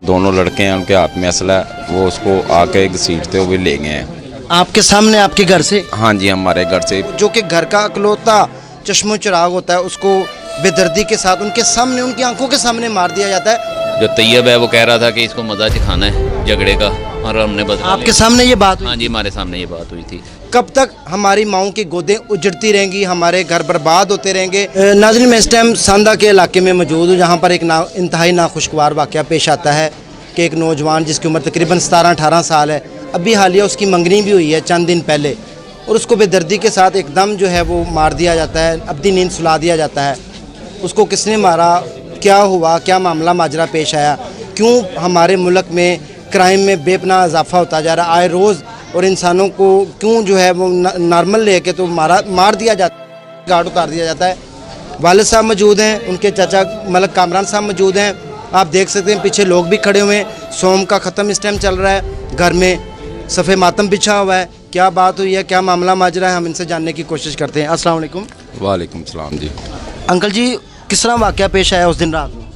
दोनों लड़के हैं, उनके हाथ में असला है, वो उसको आके घसीटते हुए ले गए हैं। आपके सामने, आपके घर से? हाँ जी, हमारे घर से। जो कि घर का अकलौता चश्मो चिराग होता है, उसको बेदर्दी के साथ उनके सामने, उनकी आंखों के सामने मार दिया जाता है। जो तैयब है वो कह रहा था कि इसको मज़ा सिखाना है झगड़े का, और हमने बदला आपके लिया। सामने ये बात हुई? हाँ जी, हमारे सामने ये बात हुई थी। कब तक हमारी माओं की गोदें उजड़ती रहेंगी, हमारे घर बर्बाद होते रहेंगे? नाज़रीन, मैं इस टाइम सांदा के इलाके में मौजूद हूँ, जहाँ पर एक इंतहाई नाखुशगवार वाक़या पेश आता है कि एक नौजवान जिसकी उम्र तकरीबन 17-18 साल है, अभी हालिया उसकी मंगनी भी हुई है चंद दिन पहले, और उसको बेदर्दी के साथ एकदम जो है वो मार दिया जाता है, अब्दी नींद सुला दिया जाता है। उसको किसने मारा, क्या हुआ, क्या मामला माजरा पेश आया, क्यों हमारे मुल्क में क्राइम में बेपनाह इजाफा होता जा रहा है आए रोज़, और इंसानों को क्यों जो है वो नॉर्मल लेके तो मार दिया जाता है, गार्ड उतार दिया जाता है। वालिद साहब मौजूद हैं, उनके चाचा मलक कामरान साहब मौजूद हैं, आप देख सकते हैं पीछे लोग भी खड़े हुए हैं। सोम का ख़त्म इस टाइम चल रहा है, घर में सफ़े मातम बिछा हुआ है। क्या बात हुई है, क्या मामला माजरा है, हम इनसे जानने की कोशिश करते हैं। अस्सलाम वालेकुम। वालेकुम सलाम जी। अंकल जी, किस तरह वाक़या पेश आया उस दिन रात में?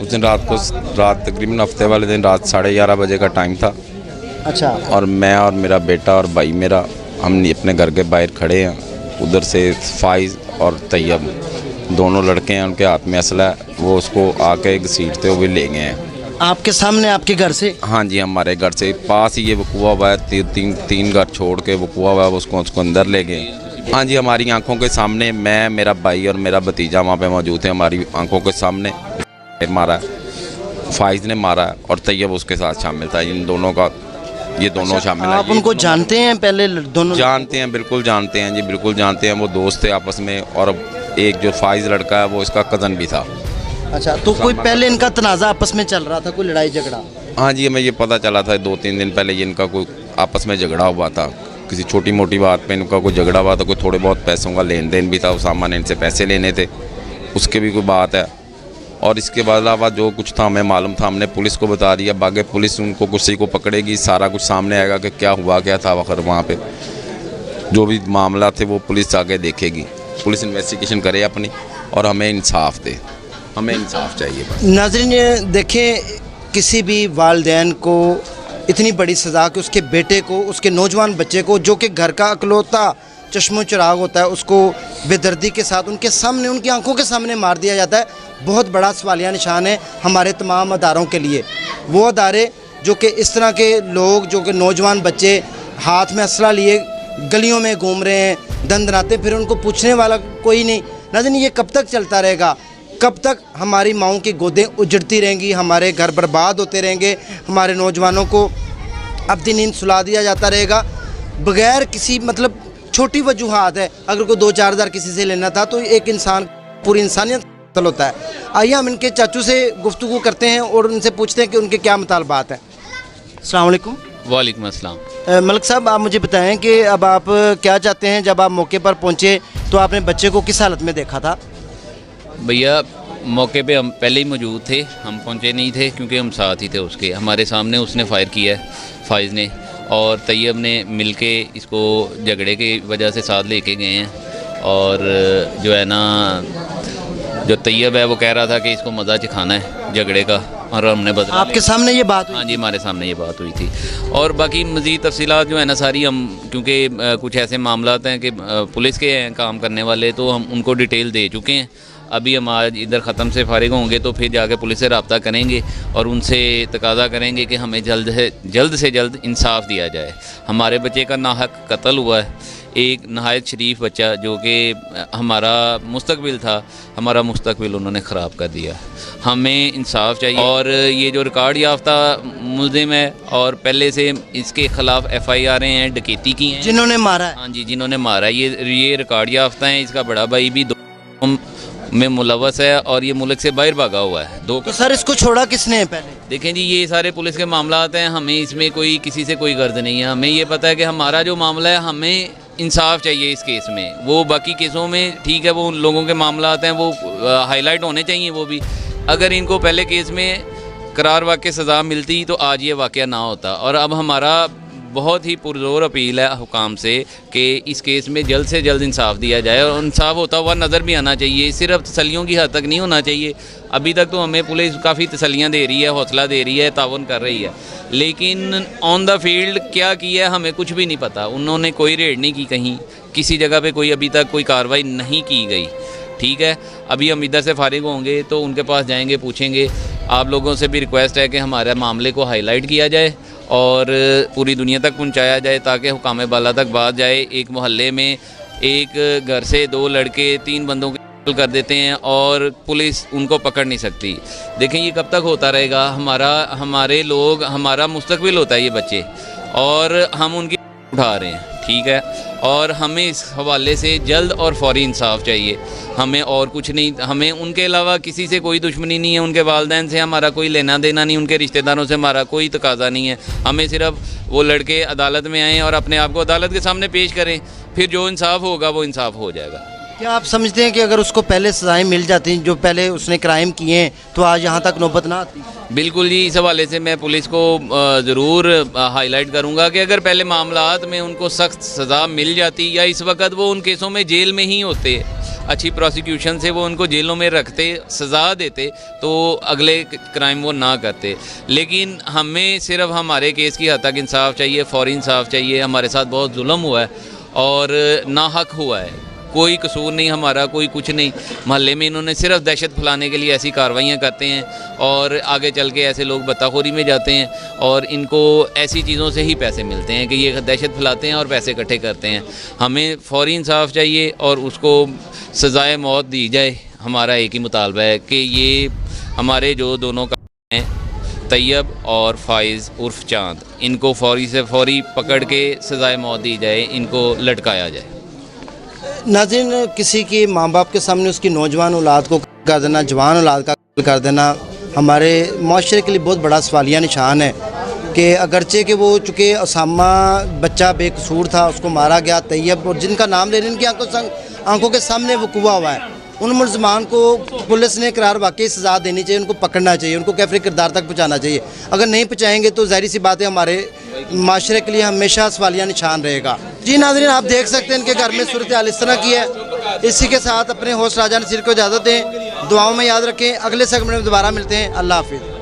उस दिन रात तकरीबन हफ्ते वाले दिन रात 11:30 बजे का टाइम था। अच्छा। और मैं और मेरा बेटा और भाई मेरा, हम अपने घर के बाहर खड़े हैं। उधर से फाइज और तैयब दोनों लड़के हैं, उनके हाथ में असला है, वो उसको आके घसीटते हुए ले गए हैं। आपके सामने, आपके घर से? हाँ जी, हमारे घर से पास ही ये वकूआ हुआ है। तीन घर छोड़ के वकूआ हुआ है, उसको अंदर ले गए। हाँ जी, हमारी आंखों के सामने, मैं, मेरा भाई और मेरा भतीजा वहाँ पे मौजूद है। हमारी आंखों के सामने मारा है, फाइज ने मारा है, और तैयब उसके साथ शामिल था। इन दोनों का, ये दोनों शामिल हैं। आप उनको जानते हैं पहले? दोनों जानते हैं, बिल्कुल जानते हैं जी, बिल्कुल जानते हैं। वो दोस्त थे आपस में, और एक जो फाइज लड़का है वो इसका कज़न भी था। अच्छा, तो कोई पहले इनका तनाज़ा आपस में चल रहा था, कोई लड़ाई झगड़ा? हाँ जी, हमें ये पता चला था 2-3 दिन पहले ये इनका कोई आपस में झगड़ा हुआ था। किसी छोटी मोटी बात पे इनका कोई झगड़ा हुआ था, कोई थोड़े बहुत पैसों का लेन देन भी था। उसामा ने इनसे पैसे लेने थे, उसके भी कोई बात है। और इसके अलावा जो कुछ था हमें मालूम था, हमने पुलिस को बता दिया। बाकी पुलिस उनको किसी को पकड़ेगी, सारा कुछ सामने आएगा कि क्या हुआ क्या था। वखर वहाँ पे जो भी मामला थे वो पुलिस आगे देखेगी, पुलिस इन्वेस्टिगेशन करे अपनी, और हमें इंसाफ दे, हमें इंसाफ चाहिए बस। नाज़रीन, ये देखें, किसी भी वालिदैन को इतनी बड़ी सज़ा कि उसके बेटे को, उसके नौजवान बच्चे को, जो कि घर का अकलौता चश्मो चिराग होता है, उसको बेदर्दी के साथ उनके सामने, उनकी आंखों के सामने मार दिया जाता है। बहुत बड़ा सवालिया निशान है हमारे तमाम अदारों के लिए। वो अदारे जो कि इस तरह के लोग, जो कि नौजवान बच्चे हाथ में असला लिए गलियों में घूम रहे हैं, दंदनाते, फिर उनको पूछने वाला कोई नहीं। नाज़रीन, ये कब तक चलता रहेगा? कब तक हमारी माओं की गोदें उजड़ती रहेंगी, हमारे घर बर्बाद होते रहेंगे, हमारे नौजवानों को अब्दी नींद सुला दिया जाता रहेगा बग़ैर किसी, मतलब छोटी वजूहात है, अगर कोई 2-4 हज़ार किसी से लेना था तो एक इंसान, पूरी इंसानियत कत्ल होता है। आइए हम इनके चाचू से गुफ्तगू करते हैं और उनसे पूछते हैं कि उनके क्या मुतालबात हैं। अस्सलाम वालेकुम। वालेकुम अस्सलाम। मलक साहब, आप मुझे बताएं कि अब आप क्या चाहते हैं? जब आप मौके पर पहुंचे तो आपने बच्चे को किस हालत में देखा था? भैया, मौके पे हम पहले ही मौजूद थे, हम पहुंचे नहीं थे क्योंकि हम साथ ही थे उसके। हमारे सामने उसने फायर किया है, फाइज ने, और तैयब ने मिलके इसको झगड़े की वजह से साथ लेके गए हैं। और जो है ना, जो तैयब है वो कह रहा था कि इसको मज़ा सिखाना है झगड़े का, और हमने बदला। आपके सामने ये बात हुई? हाँ जी, हमारे सामने ये बात हुई थी। और बाकी मज़ीद तफसीलात जो है ना सारी हम, क्योंकि कुछ ऐसे मामलात हैं कि पुलिस के हैं काम करने वाले, तो हम उनको डिटेल दे चुके हैं। अभी हम आज इधर ख़त्म से फारिग होंगे तो फिर जाके पुलिस से रब्ता करेंगे और उनसे तकाजा करेंगे कि हमें जल्द से जल्द इंसाफ दिया जाए। हमारे बच्चे का नाहक कत्ल हुआ है, एक नहायत शरीफ बच्चा जो कि हमारा मुस्तकबिल था, हमारा मुस्तकबिल उन्होंने ख़राब कर दिया। हमें इंसाफ चाहिए। और ये जो रिकॉर्ड याफ्ता मुल्ज़िम है और पहले से इसके ख़िलाफ़ FIR हैं डकैती की हैं, जिन्होंने मारा है। हाँ जी, जिन्होंने मारा है, ये रिकॉर्ड याफ्ता हैं। इसका बड़ा भाई भी में मुलव्वस है और ये मुल्क से बाहर भागा हुआ है। तो सर, इसको छोड़ा किसने है पहले? देखें जी, ये सारे पुलिस के मामला हैं, हमें इसमें कोई किसी से कोई गर्ज नहीं है। हमें ये पता है कि हमारा जो मामला है, हमें इंसाफ चाहिए इस केस में। वो बाकी केसों में ठीक है, वो उन लोगों के मामला हैं, वो हाईलाइट होने चाहिए वो भी। अगर इनको पहले केस में करार वाक़ई सज़ा मिलती तो आज ये वाक़या ना होता। और अब हमारा بہت ہی پرزور اپیل ہے حکام سے کہ اس کیس میں جلد سے جلد انصاف دیا جائے، اور انصاف ہوتا ہوا نظر بھی آنا چاہیے، صرف تسلیوں کی حد تک نہیں ہونا چاہیے۔ ابھی تک تو ہمیں پولیس کافی تسلیاں دے رہی ہے، حوصلہ دے رہی ہے، تعاون کر رہی ہے، لیکن آن دا فیلڈ کیا کیا ہے ہمیں کچھ بھی نہیں پتہ۔ انہوں نے کوئی ریڈ نہیں کی، کہیں کسی جگہ پہ کوئی ابھی تک کوئی کارروائی نہیں کی گئی، ٹھیک ہے۔ ابھی ہم ادھر سے فارغ ہوں گے تو ان کے پاس جائیں گے، پوچھیں گے۔ آپ لوگوں سے بھی ریکویسٹ ہے کہ ہمارے معاملے کو ہائی لائٹ کیا جائے اور پوری دنیا تک پہنچایا جائے تاکہ حکام بالا تک بات جائے۔ ایک محلے میں ایک گھر سے 2 لڑکے 3 بندوں کے قتل کر دیتے ہیں اور پولیس ان کو پکڑ نہیں سکتی۔ دیکھیں یہ کب تک ہوتا رہے گا؟ ہمارے لوگ، ہمارا مستقبل ہوتا ہے یہ بچے، اور ہم ان کی اٹھا رہے ہیں، ٹھیک ہے۔ اور ہمیں اس حوالے سے جلد اور فوری انصاف چاہیے، ہمیں اور کچھ نہیں، ہمیں ان کے علاوہ کسی سے کوئی دشمنی نہیں ہے، ان کے والدین سے ہمارا کوئی لینا دینا نہیں، ان کے رشتہ داروں سے ہمارا کوئی تقاضا نہیں ہے۔ ہمیں صرف وہ لڑکے عدالت میں آئیں اور اپنے آپ کو عدالت کے سامنے پیش کریں، پھر جو انصاف ہوگا وہ انصاف ہو جائے گا۔ کیا آپ سمجھتے ہیں کہ اگر اس کو پہلے سزائیں مل جاتی جو پہلے اس نے کرائم کیے ہیں تو آج یہاں تک نوبت نہ آتی؟ بالکل جی، اس حوالے سے میں پولیس کو ضرور ہائی لائٹ کروں گا کہ اگر پہلے معاملات میں ان کو سخت سزا مل جاتی، یا اس وقت وہ ان کیسوں میں جیل میں ہی ہوتے، اچھی پروسیکیوشن سے وہ ان کو جیلوں میں رکھتے، سزا دیتے، تو اگلے کرائم وہ نہ کرتے۔ لیکن ہمیں صرف ہمارے کیس کی حد تک انصاف چاہیے، فوری انصاف چاہیے۔ ہمارے ساتھ بہت ظلم ہوا ہے اور ناحق ہوا ہے، کوئی قصور نہیں ہمارا، کوئی کچھ نہیں۔ محلے میں انہوں نے صرف دہشت پھیلانے کے لیے ایسی کارروائیاں کرتے ہیں اور آگے چل کے ایسے لوگ بطاخوری میں جاتے ہیں اور ان کو ایسی چیزوں سے ہی پیسے ملتے ہیں کہ یہ دہشت پھیلاتے ہیں اور پیسے اکٹھے کرتے ہیں۔ ہمیں فوری انصاف چاہیے اور اس کو سزائے موت دی جائے۔ ہمارا ایک ہی مطالبہ ہے کہ یہ ہمارے جو دونوں کا ہیں، طیب اور فائز عرف چاند، ان کو فوری سے فوری پکڑ کے سزائے موت دی جائے، ان کو لٹکایا جائے۔ ناظرین، کسی کی ماں باپ کے سامنے اس کی نوجوان اولاد کو قتل کر دینا، جوان اولاد کا قتل کر دینا ہمارے معاشرے کے لیے بہت بڑا سوالیہ نشان ہے کہ اگرچہ کہ وہ چونکہ اسامہ بچہ بے قصور تھا، اس کو مارا گیا، طیب اور جن کا نام لے رہے ان کی آنکھوں کے سامنے وقوع ہوا ہے، ان ملزمان کو پولیس نے قرار واقعی سزا دینی چاہیے، ان کو پکڑنا چاہیے، ان کو کیفر کردار تک پہنچانا چاہیے۔ اگر نہیں پہنچائیں گے تو ظاہری سی بات ہے ہمارے معاشرے کے لیے ہمیشہ سوالیہ نشان رہے گا۔ جی ناظرین، آپ دیکھ سکتے ہیں ان کے گھر میں صورتحال اس طرح کی ہے۔ اسی کے ساتھ اپنے ہوسٹ راجہ نصیر کو اجازت دیں، دعاؤں میں یاد رکھیں۔ اگلے سیگمنٹ میں دوبارہ ملتے ہیں۔ اللہ حافظ۔